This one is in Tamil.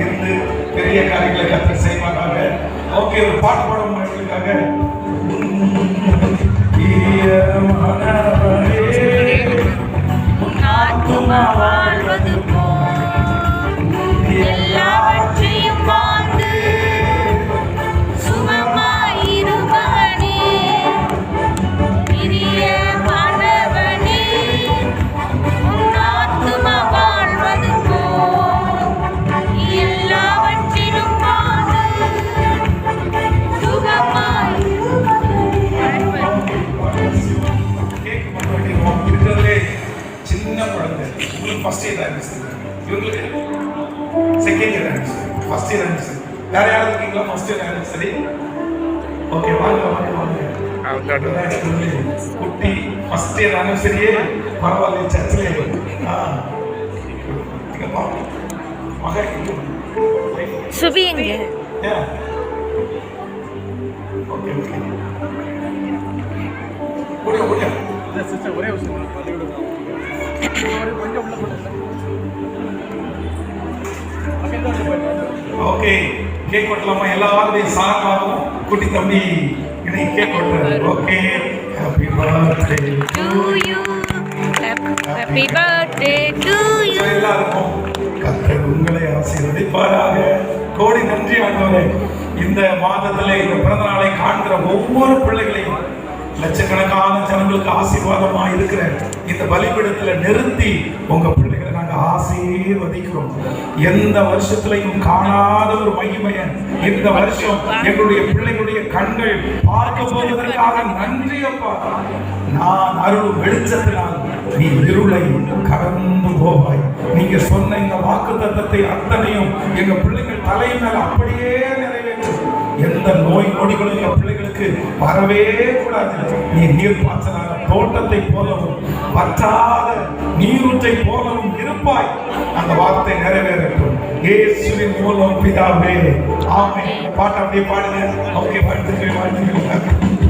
இருந்து பெரிய காரியங்களை கர்த்தர் செய்வாங்க. ஓகே, ஒரு பாட்டு பாடும் எங்களுக்காக. வாழ்வது எல்லாவற்றையும் வாழ்ந்து சுகமாயிருப்பவனே, பிரியமானவனே, உன் ஆத்துமா வாழ்வது எல்லாவற்றிலும் வாழ்ந்து சுகமாயிருக்கிறதுலே சின்ன குழந்தை உங்களுக்கு ஃபர்ஸ்ட் இயர் ஆரம்பிச்சு, இவங்களுக்கு செகண்ட் இயர் ஆரம்பிச்சு, ஃபர்ஸ்ட் இயர் ஆரம்பிச்சு. வேற யாராவது இருக்கீங்களா ஃபர்ஸ்ட் இயர் ஆரம்பிச்சு? சரி, ஓகே, வாங்க வாங்க வாங்க. குட்டி ஃபர்ஸ்ட் இயர் ஆனிவர்சரியே பரவாயில்ல, சர்ச்சிலே சுபிங்க. ஓகே ஓகே, ஓடியா ஓடியா சிஸ்டர் ஒரே விஷயம் கொஞ்சம் உள்ள போட்டு. ஓகே, கேக் வெட்டலாமா? எல்லாரும் சார்பாகவும் குட்டி தம்பி இன்னைக்கு கேக் வெட்டுறாரு. Okay, happy birthday to you, happy birthday to you. எல்லாருக்கும் கர்த்தர் உங்களை ஆசீர்வதிப்பாராக. கோடி நன்றி ஆண்டவரே. இந்த மாதத்திலே இந்த பிறந்த நாளை காண்கிற ஒவ்வொரு பிள்ளைகளையும் லட்சக்கணக்கான ஜனங்களுக்கு ஆசீர்வாதமா இருக்கிற இந்த பலிபீடத்துல நிறுத்தி உங்க பிள்ளைகளை நாங்க ஆசீர்வதிக்கிறோம். எந்த வருஷத்துலையும் காணாத ஒரு மகிமையை இந்த வருஷம் எங்களுடைய பிள்ளைகளுடைய கண்கள் பார்க்க போவதற்காக நன்றி அப்பா. நான் அருள் வெளிச்சத்தினால் நீ இருளை கடந்து போவாய். நீங்க சொன்ன இந்த வாக்குத்தத்தத்தை அத்தனையும் எங்க பிள்ளைகள் தலையினால் அப்படியே நிறைவேற்றும். எந்த நோய் நொடிகளும் எங்க பிள்ளைகளுக்கு வரவே கூடாது. நீ நீர் பாய்ச்சலான தோட்டத்தை போலவும் வற்றாத நீரூற்றை போலவும் இருப்பாய். அந்த வார்த்தை நிறைவேறட்டும் இயேசுவின் மூலம் பிதாவே, ஆமென். பாட்டு அப்படியே பாடுங்க. ஓகே, வாழ்த்துக்கள் வாழ்த்துக்கள்.